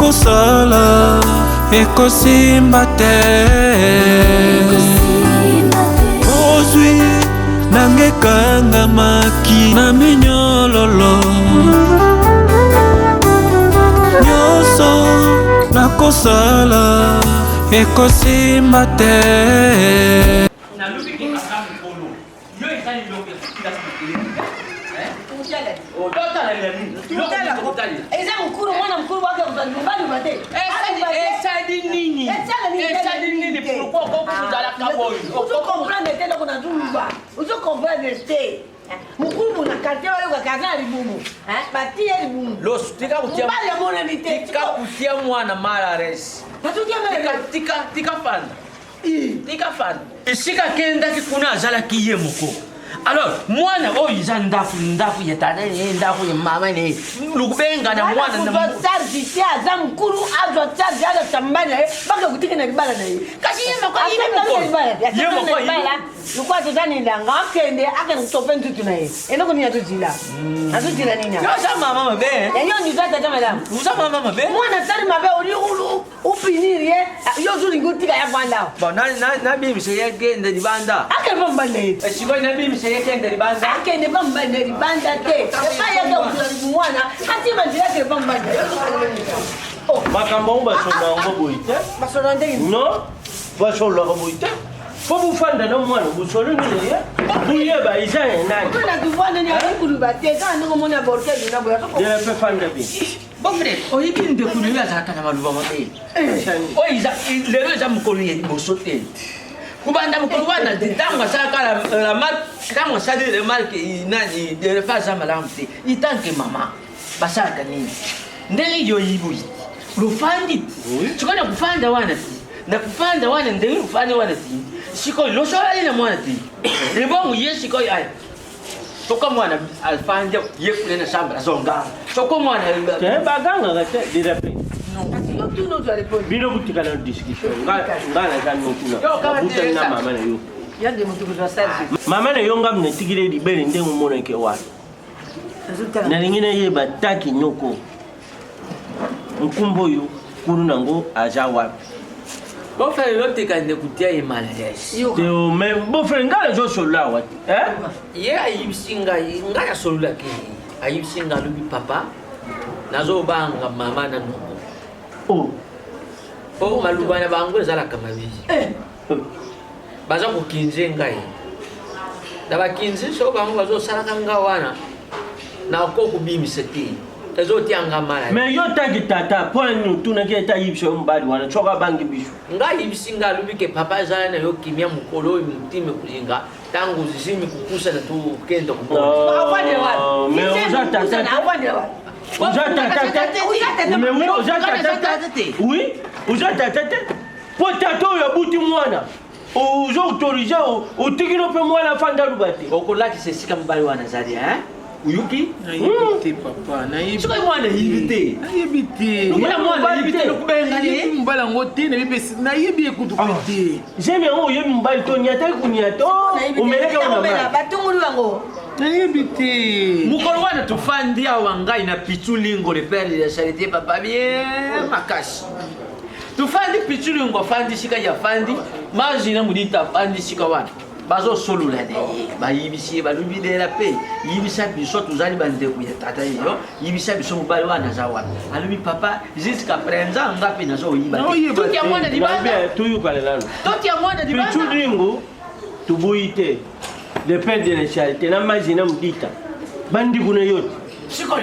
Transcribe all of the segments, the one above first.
nakosala ekosimba te ozwi nangekanga maki na minyololo nyonso nakosala ekosimba te eza mukuru mwana mukuru wake kutanyumbani bate esadi nini pourquoi kokuzala kaboyo uzo comprendre te ndako na zuluba uzo comprendre te mukuru na quartier wale kwa kaza libumu batie libumu los tika kutia mbali mona ni te tika kutia mwana mara res batukia mara tika fan isika kenda kikuna azala kiye moko alors mwana oyo iza ndafu yetana ne ndafu ya mama ne lukubenga na mwana na charge tia za mkuru azo charge ala tambana baka kutika na libala na kasi yema kwa libala lukwa totani ndanga akende kutopen tutu na eno ko ni atujila atujila nini yo za mama mabe yo ni za tata madam za mama mabe mwana tari mabe uri upinirie yo zuri ngutika ya kwanda ba na bibi se yagenda libanda akabambale siko na bibi se yagenda libanda akende bambale libanda te baya ga mwana ati mandira ke bambale makambo basonda ngo boite basonda ndenge no basonda ngo boite fo bufanda no mwana busolo ni ye buyeba isa nani kuna tuvana ni akulu bate kana ngo mona borke dina boya ko de pe fanda bi bon frère oyibi ndekulu yazaka na maluba mabe oyo lelo eza mokolo ya liboso te kubanda mokolo wana ntango asalaka la marque ntango asali remarque nani derefa aza malamu te itanke mama basalaka nini ndenge yoyibi lufandi sikona kufanda wana ti na kufanda wana ndenge lufandi wana ti sikoyo losolali na mwana ti libongo ye sikoyo aya soko mwana alfanja ye kule na shamba zonga soko mwana te baganga gate direpe no tu no tu répondre bino butika na discussion ngala za nokuna buta na mama na yo yande mutu kwa sarji mama na yo ngamne tigire libere ndenge mona ke wa na lingine ye bataki nyoko nkumbo yo kunu nango aja wapi bon frère l'autre quand de kutia e malaise teo mais bon frère ngala jo sola wat ye ayibsinga ngaya solula ke ayibsinga lubi papa nazo banga mama na nuko maluba na bango ezala kama bizi baza ko kinze ngai da ba kinze so bango bazo sala kanga wana na ko kubimise te mais yo tagi tata point nous tout na kita yibso mbali wana choka bangi bishu ngai bisinga lubike papa zana yo kimia mukolo mutime kulinga tangu zizimi kukusa na tu kendo kubo afande wa mais oza tata afande wa oza tata mais oui oza tata oui oza tata potato ya buti mwana ozo autoriser o tikino pe mwana fanda lubate okolaki sesika mbali wana zali uyuki naibite papa naibite siko mwana yibite naibite nukuna mwana yibite nukubenga ni mbala ngote naibite naibi ekutupite jeme o yebi mbali to nyata kunyato umeleka una batungulu wango naibite mukolo wana tufandi awa ngai na pichulingo le père de la charité papa bien makashi tufandi pichulingo fandi shika ya fandi majina mudita fandi shika wana bazo solula de bayibisi balubidela pe yibisa biso tuzali bandeko ya tata yo yibisa biso mobali wana zawa alubi papa jusqu'à présent ngapi nazo yiba tout ya mwana dibanda tuyu kalelano tout ya mwana dibanda pichulingo tubuite le père de la charité na majina mudita bandi kuna yote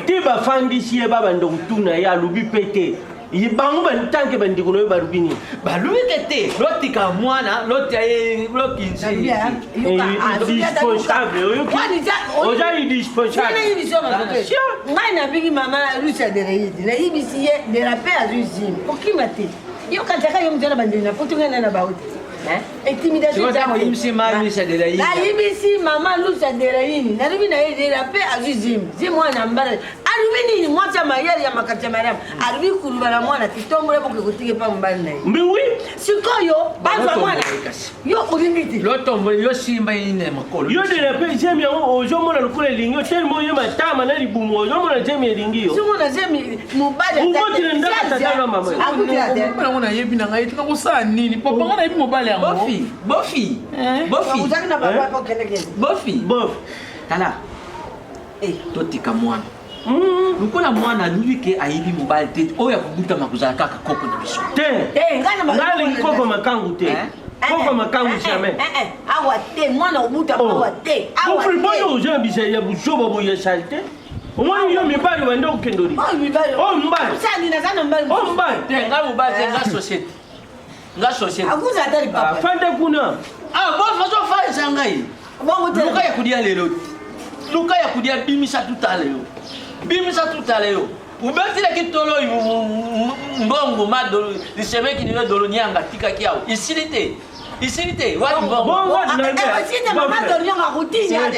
tiba fandi siye baba ndokutuna ya lubi pete yibangu bantanke bandi kuna barubini balubi kete lotika mwana lokinzi indispensable oja indispensable ngai na bigi mama Lucia de Reidi na ibisi ye de la paix azuzim okimate yo kataka yo mjana bandi na potunga na bauti intimidation za yibisi mama Lucia de Reidi na yibisi mama Lucia de Reidi na rubi na ye de la paix azuzim zi mwana mbara alubi nini mwata mayele ya makati ya Mariam alubi kulubala mwana titombole boke kutike pa mbali naye mais oui sikoyo bazwa mwana yo ulingiti lo tombole yo simba ine makolo yo de la paix j'aime ozomona lokole lingio tellement yo matama na libumu ozomona j'aime lingio simona j'aime mobali ukotile ndaka tatana mama Mbona ngona yebi na ngai tika kusala nini papa ngana yebi mobali yango bofi uzaki na baba ko kelekele bof tala totika mwana lukola mwana alubi ke ayibi mobali te oyo akubuta makuzala kaka koko na biso te ngali koko makangu te koko makangu jamais awa te mwana obuta awa te awa te boyo ozambisa ya busobo boya salte omwana yo mibali wende okendori mbali sani na sana mbali mbali te nga mobali te nga société akuza atali papa fanda kuna bofa so falisa ngai luka ya kudia lelo luka ya kudia bimisa tutale yo ubetile kitolo mbongo madolo lisemeki ni dolo nyanga tika kiao isilite watu mbongo sita mama dolo nyanga kutinya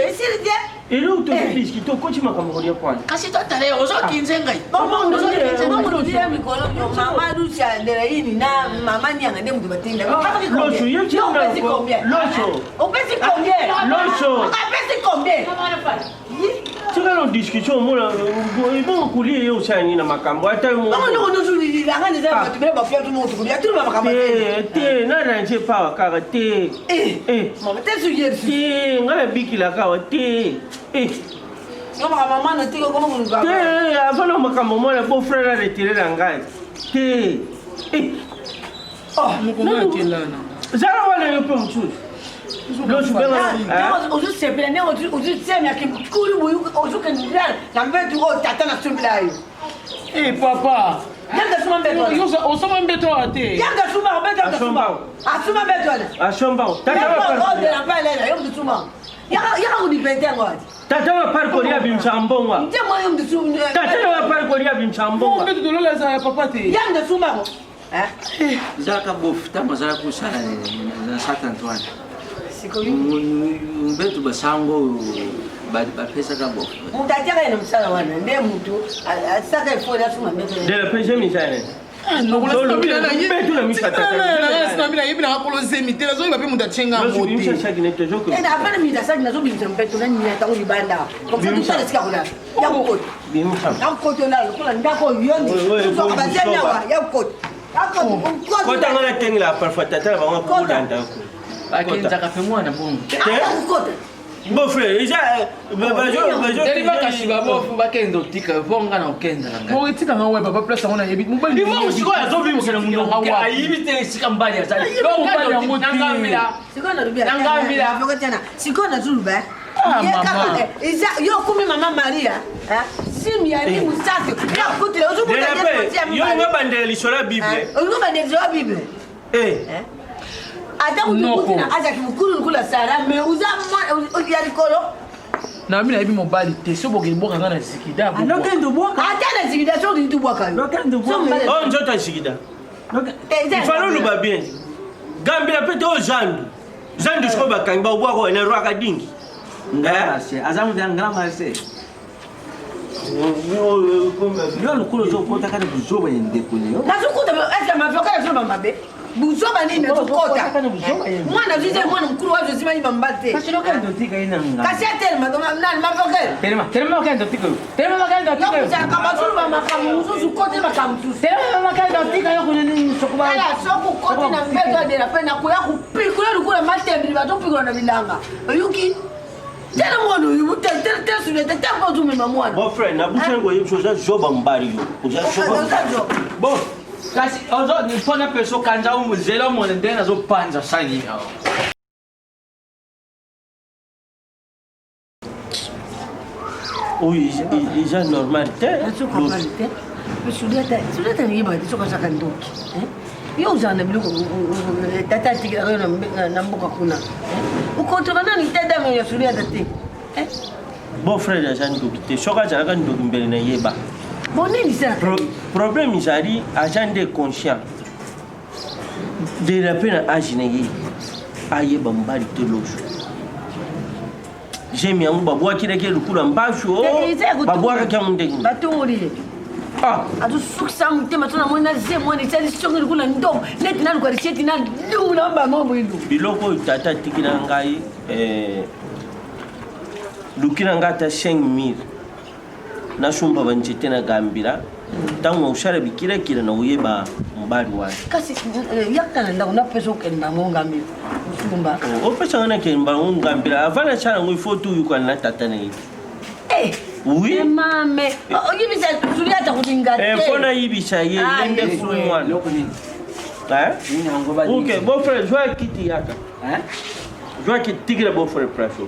isilite ilo utofundishiki to kochi makamuri kwana kasi tutale ozo kinzenga bongo ndio mikolo mama Lucia nderaini na mama nyanga ndemu tubatinda locho yechi locho opesi combien tika no discussion mona ibon kulie yo sani na makambo ata mo bongo no zuli la ngani za batu bele bafia tu moto kulia tu makambo te na ranje pa kaka te mama te suyer te ngala bikila kawa te yo mama na tiko komo kunuka te avalo makambo mona beau frère retiré la ngai te mukoma kelana zara wala yo pe mchuzi locho bela ozu sepela ne ozu tsemya kimkulu buyu ozu kendira na mbetu o tata na sumbila yo papa yanga suma mbeto yo osoma mbeto ate yanga suma mbeto asuma mbeto ashomba tata wa de la pale yo mtuma yanga unipete ngwati tata wa parko ya bimchambongwa ndemo yo mtuma tata wa parko ya bimchambongwa mbeto dolola za papa te yanga suma zaka bof tama zaka kusala na Saint Antoine siko yu mbetu basango bapesa ka bof mutataka ina msala wana nde mtu asaka ifoni asuma mbeto de la paix j'aime ça sinamina yebi na kolose mitela zoyiba mpe mutu atyenga mote apana mitasaki nazobimisa mpeto nanyata olibanda komsatusalesika kolala yakokoto yakokoto nalo kola ndako yondi bazenyawa yakokoto kota ngana tengela parfois tata ba ngana kulanda ko akenzaka pe mwana bongo yakokota beau frère déjà deriva kashiba bofu bakenda otika bonga na okenda nga okitika nga we papa place ngona yebi mobali ibo musiko ya zobi musena mundo hawa ayibi te sika mbali ya zali mobali yango nangambila sikona rubia nangambila fokotana sikona zuluba yo kumi mama Maria simi ya ni musafi ya kutile uzubuta yo ngabandela lisola bible ngabandela lisola bible ata kutukutina aza kimukulu nkula sara me uza ya likolo na mina yebi mobali te so bokeli boka nga na zikida alokendo boka ata na zikida so ndi boka yo lokendo boka oh nzota zikida ifalo luba bien gambia pete o zandu sko bakangi ba ubwako ene rwaka dingi ngarase azamu ya ngarase yo lukulo zo kota kana buzoba yende kunyo nazukuta esa mafokala so mamabe buzoba nini nazokota mwana zize mwana mkuru wazo zima ni mambate kasi lokendo tika ina nga kasi atel madoma nani mafokala telema lokendo tika telema lokendo tika yo saka mazuru makamu uzuzu kote makamu telema lokendo tika yo kunini sokuba ala soku kote na mbeto de la pena kuya kupikula lukula matembi batopikula na bilanga yuki tena mwana uyu tena sunete tempo zumema mwana mon frère na busengo yebso za joba mbari yo uza joba bon kasi ozo ni pona peso kanja umuzela mwana ndena zo panza sani yao oui déjà normal te sudata ni ba tisoka saka ndoki yo uzana biluko tata tikira na mboka kuna ukontrola nani tata me ya sudata te bon frère ya ndoki te soka zaka ndoki mbele na yeba bonini ça problème izali agent de conscient de la peine agine yi ayeba mbali te lojo J'aime yango babwa kile kile lukula mbasho. Babwa kya mundengi. Batunguri. Ah. Atu suksa mutema tuna mona zemo ni tsali songo lukula ndom. Leti nanu kwa riseti na ndula mba mambo ilu. Biloko tata tikina ngai lukina ngata 5000. Na shumba banjete na gambira. Tango ushara bikira kila na uyeba mbali wani. Kasi yakana nda una peso kenda monga mi. Shumba. O pesa ngana kemba ngambira avana chana ngui foto yuko na tata na hivi. Oui. Mame. Oyibisa tuliata kutinga. Fona yibisa ye lende fumwana. Ok, bon frère, joie kiti yaka. Joie kiti tigre bon frère praso.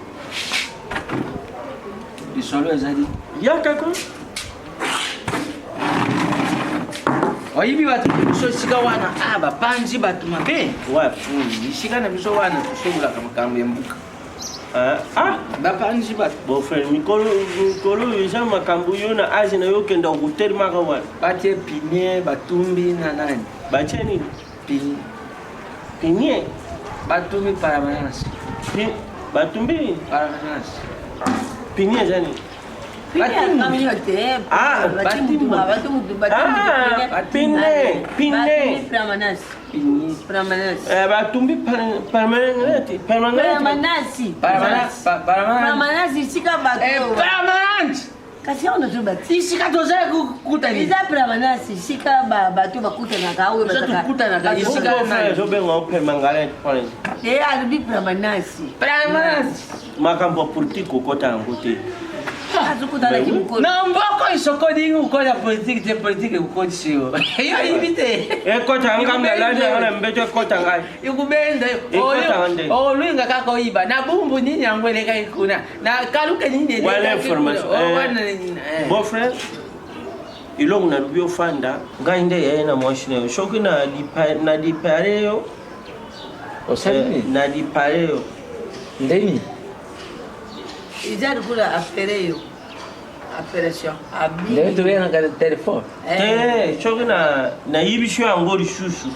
Isolo ezali. Yaka ko? Oyibi batu biso sika wana bapanzi batu mabe. Ouais. Sika na biso wana tusubula kama kambo ya mbuka. Bapanzi batu. Bon frère, mikolo yesa makambo yo na aje na yo kenda hotel maka wana. Batie pinier batumbi na nani? Batie nini? Pinier. Batumbi paramanas. Batumbi paramanas. Pinier jani. Batumbi permanence sika bato. Kasi on tu bati sika toza kutani. Iza permanence sika bato bakutana ka we bataka. Kutana ka sika na zo benga permanence point. Albi permanence. Makambo politiko kota ngote. Não, mboko isoko dingu kola politique ukodisio. Yo ibite. Kota ngamba lanja ngala mbeto kota ngai. Ikubenda. Luinga kako iba. Na bumbu nini angwele kai kuna. Na kaluka nini. Wala information. Bon frère. Ilongo na rubio fanda ngainde yeye na mwashine. Shoki na di pareo. Osabi na di pareo. Ndeni. Iza kula afere operation abi leo tu vena kwa telefone choki na yibisho angori shushu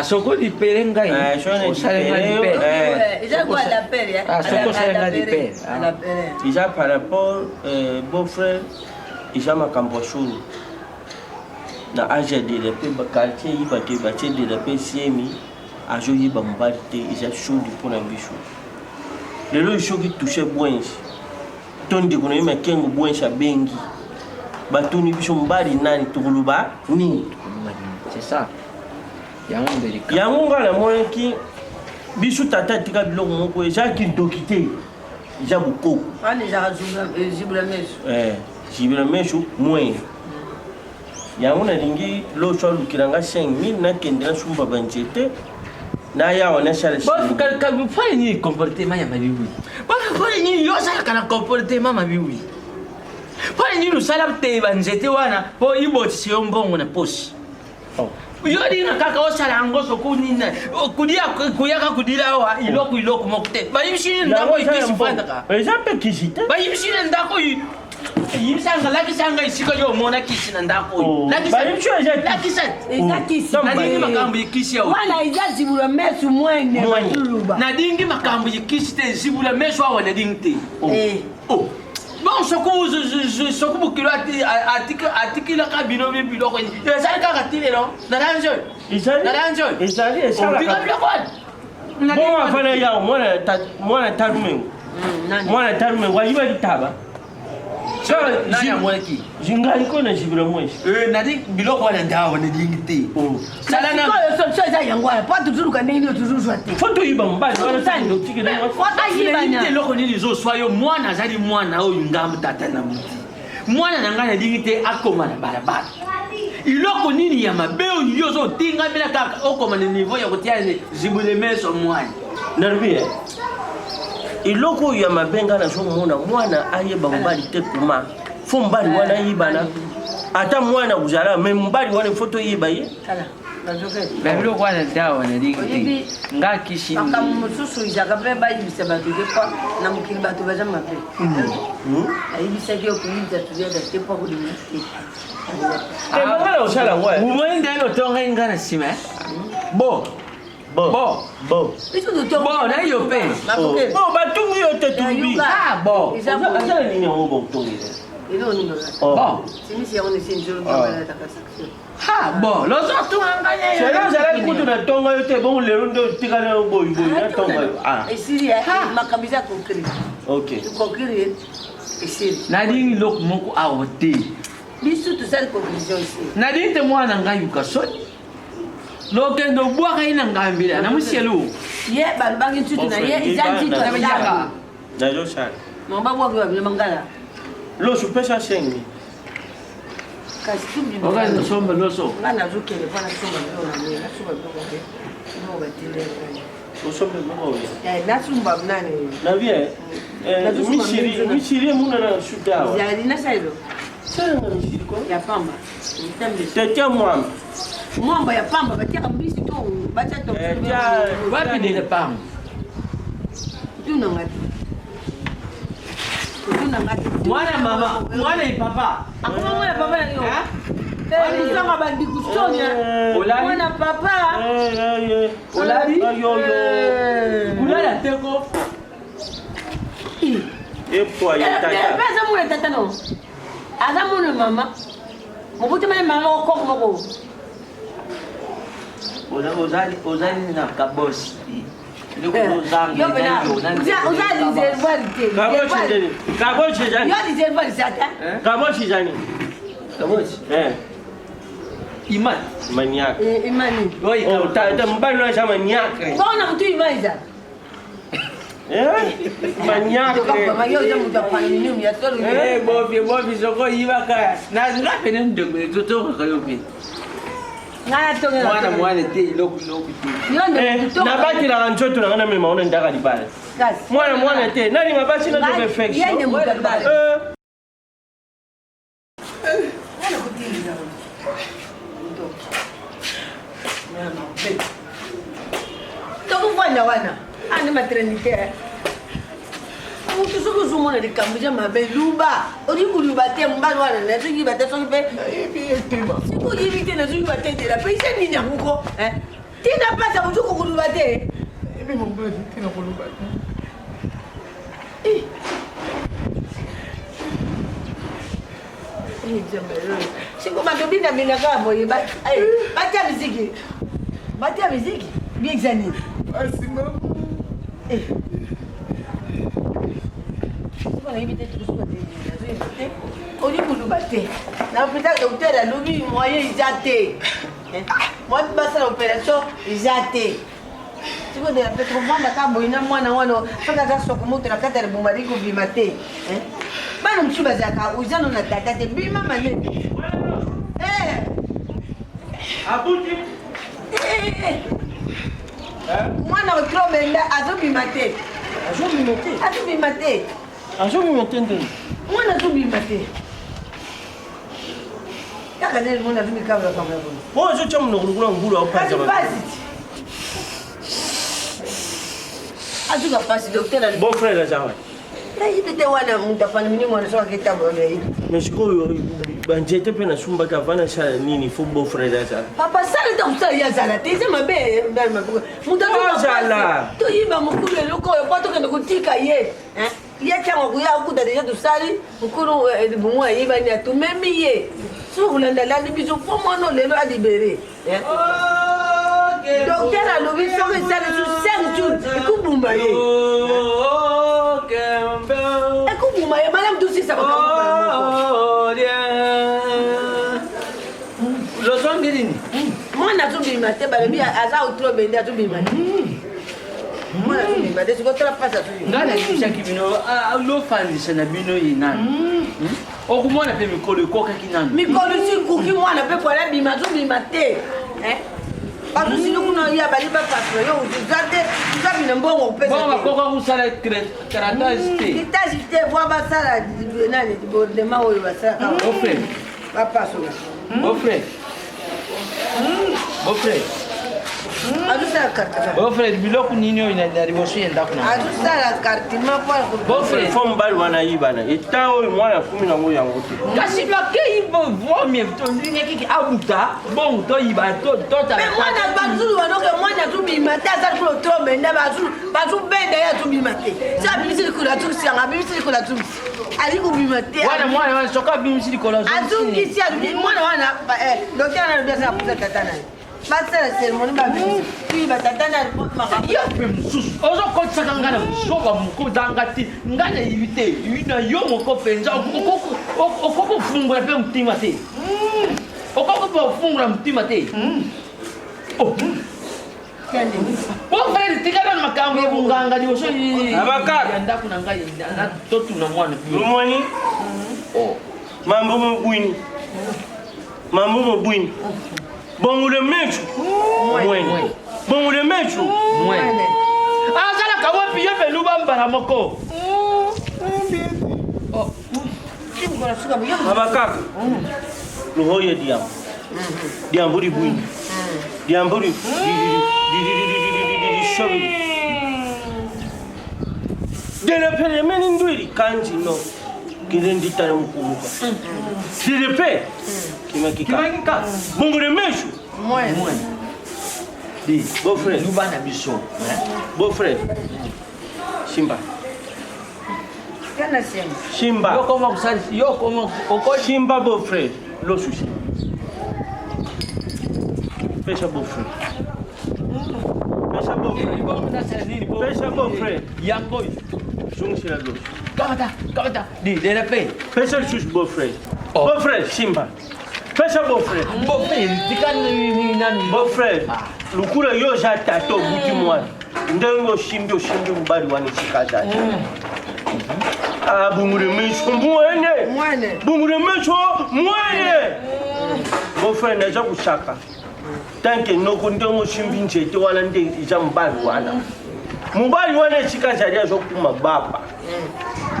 soko di perenga shone di pere iza kwa la pere soko sala di pere la pere iza par rapport beau frère iza makambo shuru na aje de le pe quartier yiba te bache de le pe siemi ajo yiba mbarte iza shuru pona bisho lelo shoki touche bwenshi tondi kuna yema kengo bwensha bengi batuni bisho mbali nani tukuluba ni c'est ça yango ngala moyenki bisho tata tika biloko moko jaki dokite ja buko ani ja zibula mesho zibula mesho moyen yango na lingi lo cho lukiranga 5000 na kendela shumba banjete na ya wana shale shi ka fanya ni comportement ya mabiwi fanya ni yo sala kana comportement mabiwi fanya ni usala te banjete wana po iboti si mbongo na posi yo dina kaka osala ngoso kunina kudia kuyaka kudila wa iloko mokte ba yimshini ndako ikisi fanda ka exemple kisite ba yimshini ndako yimsanga lakisanga isika yo mona kisi na ndako lakisa nadingi makambo yikisi yawo wala izazi bula mesu mwene matuluba nadingi makambo yikisi te zibula mesu awa nadingi te bon soko bukilo atikila ka bino biloko ni ezali kaka tilelo naranjo ezali bon afana yawo mwana tarume wayiba litaba nani amweki jingali kona jibira mweshi nadi biloko wana ndawo na dingite sala na so za yango pa tuzuruka nini tuzuzwa te foto yiba mbali wala sando tikile foto yiba na loko nini zo swayo mwana zali mwana oyo ngambu tata na muti mwana nangana dingite akoma na barabara iloko nini ya mabeo yozo tinga bila kaka okoma na niveau ya kutiane zibule meso mwana narbi iloko ya mabenga na mona mwana ayeba mbali te kuma fo mbali wana yibana ata mwana kuzala me mbali wana foto yiba ye kala nazoke babilo kwana dawa na dingite ngaki shini akamususu izaka beba yibisa batu depa na mukili batu baza mabe ayibisa kyo kuyiza tulia da tepa kulimiti ngala ushala ngwa umwende no tonga ingana sima bo Bon. Bon, là, il y a pain. Bon, bah tout le monde te trouve. Ah, bon. Ça, il y a un bon tour. Bon. Ah, bon, les autres, on a gagné. C'est là, c'est là, écoute, on a tombé, bon, les ronds de Tigana, boy, ah. Et si, ma camisa concrète. Ok. Tu concrète. Et si. Nadine, l'autre, mon coup, a ôté. Mais surtout, ça, la conclusion ici. Nadine, t'es moi, n'a pas eu qu'à sonner. L'autre, on boit rien, n'a pas eu. N'a pas eu. Hier, Balbang, tu n'as rien, ils ont dit, tu n'as pas. D'ailleurs, ça. Non, pas voir que le mangala. L'eau, je peux chercher. Regarde, nous sommes là. Mwana mama, mwana papa. Akuma mwana papa na yo. Nisanga bandi kusonya. Mwana papa. Olari. Kulala teko. Epo ya tata. Pesa mwana tata no. Aza mwana mama. Mobuti mama okoko moko. Ozali na kabosi. Yo bena. Ozali zervalite. Kabosi jani. Yo di zervalite ata. Kabosi jani. Kabosi. Iman. Maniak. Imani. Oh, tata mbali na chama maniak. Bona mtu imani za. Maniak. Kama yo jamu japani ni ya tolu. Bobi soko yibaka. Na ngape ni ndogwe toto kayopi. Ngaya tonga. Mwana te loku. Na baki la njoto na ngana mema ona ndaka libale. Mwana te. Nani mabasi na dobe fake. Yende mutabale. Tokufanya wana. Ani maternité. Mutu soko zumona likambuja mabe luba. Odi kuluba te mbalo wana na soki bata soki pe. Siko yibite na soki bata de la pesa ni nyakuko. Tina pasa mutu kuluba te. Ebe mbona tina kuluba. Siko matobina mina kabo yiba. Batia muziki. Batia muziki. Bien examiné. Asima. On évite tout ce que on dit pour nous battre. La plupart docteur a l'oubli moyen isaté. Moi je passe l'opération isaté. Tu vois de la peut-être voir la cabo ina mwana wana faka za soko moto na kata bomba liko bimate. Bana mshuba zaka uzano na tata te bima mane. Abuti. Mwana otrobenda azobimate. Azobimate. Ajomi metende. Mwana azobimate. Kaka nele mwana azobikabla kama hapo. Bo zo chamu no kulukula ngulu au paza. Azuka pasi docteur ali. Bon frère la jawa. Na yite wana mtafanya mimi mwana soka kitabu ile. Meshiko banjete pe na sumba ka vana sha nini fo bon frère la jawa. Papa sala ta kusala ya zala teze mabe mabe. Mutatu zala. To yiba mukulu loko yo pato kende kutika ye. Ye chango kuya ukuda deja tusali mukulu bumwa yiba ni atumemi ye. So kulanda la biso fo mwana lelo adibere. Docteur alobi soki sala su 5 jours ikubumba ye. Ekubumba ye madame tout ça mwana azobima te balobi aza otro bende azobima te mwana azobima te sikotola mpasi azobima Nga nayebisaki bino lofandisa na bino ye nani okomona mpe mikolo ekokaki nani mikolo sikuki mwana mpe po alabima azobima te bazosili kuna ya bali bapasula yo uzabina mbongo kopesa bongo bakoka kosala karatage te itage te voi basala nani dibordema oyo basalaka ofre bapasula Beau frère. azosala carte Beau-frère, biloko nini oyo na liboso ya ndako na azosala carte mpona Beau-frère, fo mobali wana ayibana eta oyo mwana afumi nango yango te kasi bakei vomie tondingekiki abuta bongo toyiba totala mwana bazulu banoke mwana azobima te azali kolo tomenda bazobenda ye azobima te si abimisi likolo atukisiyanga abimisi likolo atukisi ali kobima te mwana soki abimisi likolo azongisi mwana wana docteur wana lobi asala kusa tata na ye basala cérémonie babimisi puis batata na yo mpe mosusu ozokotisaka ngai na bisoba moko zanga te ngai nayibi te na yo moko mpenza okokofungola mpe motima te okokopa ofungola motima te Beau-frère, tikana makambo ya bunganga liboso ya ndako na ngai totuna mwana lumwani mambo mobwini bongule mechu mwene bongule mechu mwene azalaka wapi ye mpe luba mbala moko abakaka luhoye diamburi bwini diamburi shobi delepele meni ndwiri kanji no kirendi tare mukumuka dilepe kimekika bongole meshu mwene di beau-frère luba na biso beau-frère Shimba kana sema Shimba yokoma kusali yokoma oko Shimba beau-frère lo sushi Pesha beau-frère Pesha beau-frère yango Zungshi la loshi kamata di delepele Pesha le sushi beau-frère beau-frère Shimba Pesha beau-frère beau-frère lukula yo za tato buti mwana ndengo oshimbi mbali wane chikaza bungule mecho mwene bungule mecho mwene beau-frère naza kushaka tanke noko ndengo oshimbi njete wana nde iza mbali wana chikaza ya zokuma baba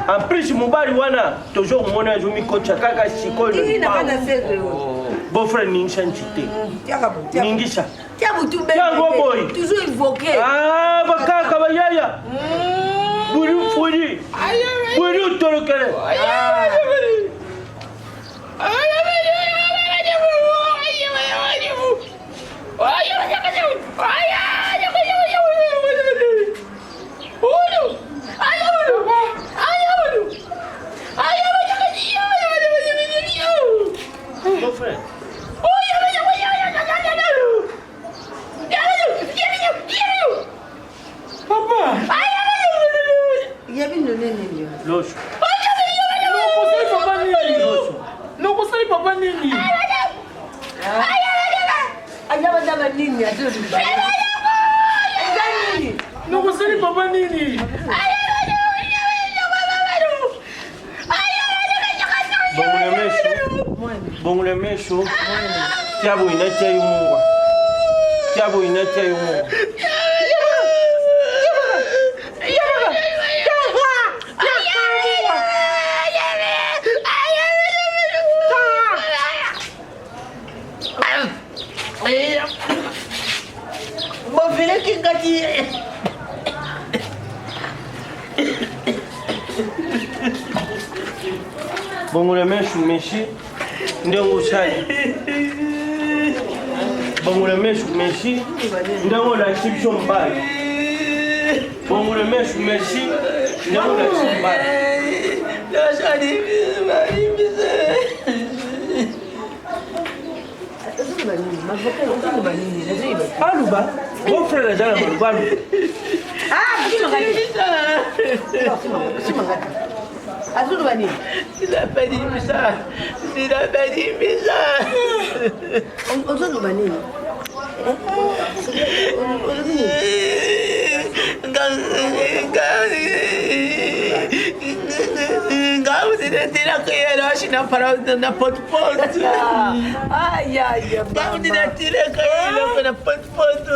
en plus mobali wana tozo kumona zo mikocha kaka sikolo beau-frère ningisha njite ningisha yango boy toujours invoqué bakaka bayaya buri utolokele beau-frère Loso. Nokosali papa nini? Ayabadaba nini azoliba? Nokosali papa nini? Bongule mesho. Tiabo inatia yumwa. Bovile kingati. Bongule mesho meshi ndengo sai. Bongule mesho meshi ndengo la chipso mbali. Bongule mesho meshi ndengo la chipso mbali. Aluba, beau-frère est dans le balu. Azulubani. Azulubani. Tira que eu acho na parada na ponto. Ai. Vamos tirar que ele na ponto.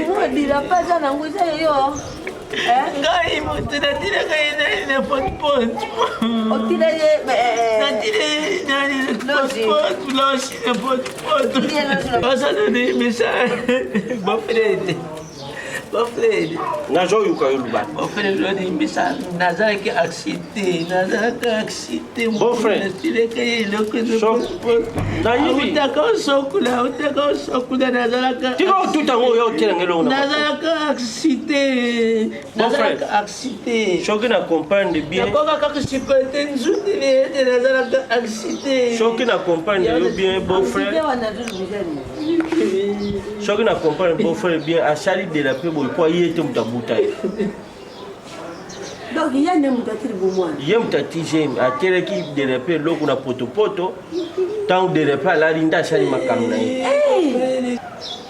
Não dira pas na nguisa yo. Ngai moto natilaka ye na pote-pote. Otilele Natile nani pote-pote, loshi na pote-pote. Osaloni message. Mon frère. Nazo yuka yuluba. Mon frère lodi message. Nazaraki accident. Mon frère. Natilaka ye loko. Naivi. Utaka sokula nazaraka. Tika ututa ngo yo tela ngelo na. Nazaraka accident. Mon frère. Nazaraka accident. Choki na comprendre bien. Nakoka kaka sikote nzuti le nazaraka accident. Choki na comprendre bien beau frère. Choki na comprendre beau frère bien a sali de la paix boy kwa yete mutabuta. Donc il y a des mutatis pour moi. Yem tati jem a tele ki de la paix loko na poto tant de la paix la linda sali makamna.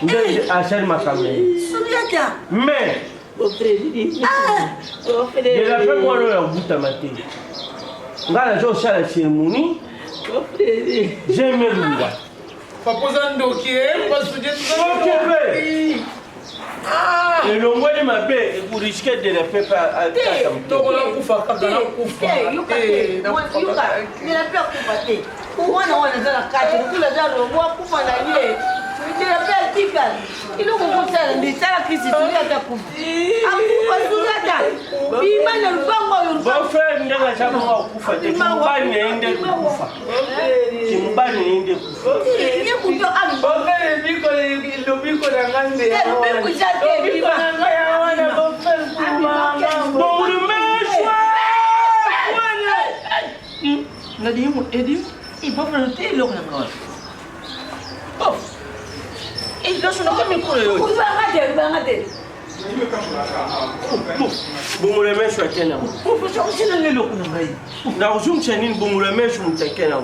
Ndé a sali makamna. Souviens-toi. Mais Mon frère, de la paix moi la buta maté. Ngala jo sala cérémonie. mon frère. J'aime lunga. Papoza ndoki parce que Occupé. Et le mois de ma paix, vous risquez de la paix à tokola kufa kaka na kufa. Bon frère, nous avons jamais kufa. Kimbani ende kufa. Kimbani ende kufa. Mon frère, biko na ngande. Bon le mèche. Nadimu, Edim, il peut prendre tes locs dans le oh, il doit se nommer pour le Bon le mèche à Kenya. professeur, c'est dans les locs dans le Na uzum chenin bon le mèche mutakena.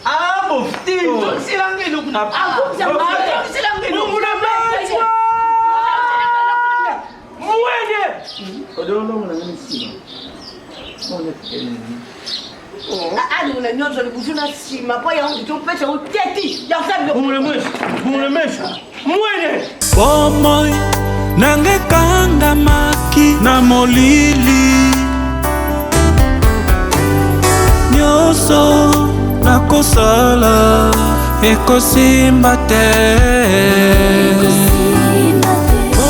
ah, bon, c'est dans les locs. Ah, c'est dans les locs. Bomoi nangekanga maki na molili nyonso nakosala ekosimba te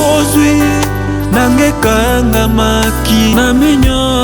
ozwi nangekanga maki na minyolo